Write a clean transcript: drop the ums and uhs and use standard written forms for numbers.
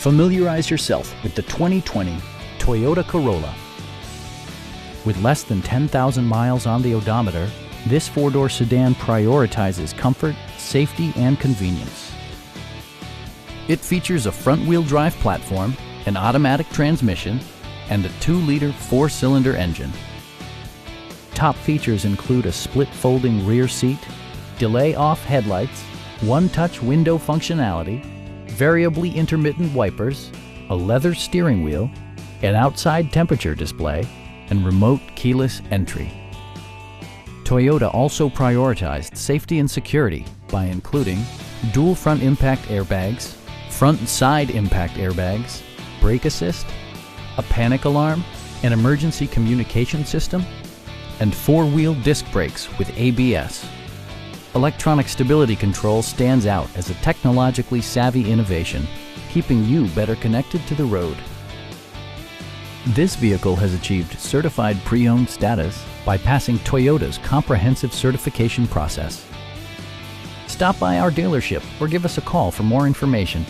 Familiarize yourself with the 2020 Toyota Corolla. With less than 10,000 miles on the odometer, this four-door sedan prioritizes comfort, safety, and convenience. It features a front-wheel drive platform, an automatic transmission, and a 2-liter 4-cylinder engine. Top features include a split folding rear seat, delay-off headlights, one-touch window functionality, variably intermittent wipers, a leather steering wheel, an outside temperature display, and remote keyless entry. Toyota also prioritized safety and security by including dual front impact airbags, front and side impact airbags, brake assist, a panic alarm, an emergency communication system, and 4-wheel disc brakes with ABS. Electronic stability control stands out as a technologically savvy innovation, keeping you better connected to the road. This vehicle has achieved certified pre-owned status by passing Toyota's comprehensive certification process. Stop by our dealership or give us a call for more information.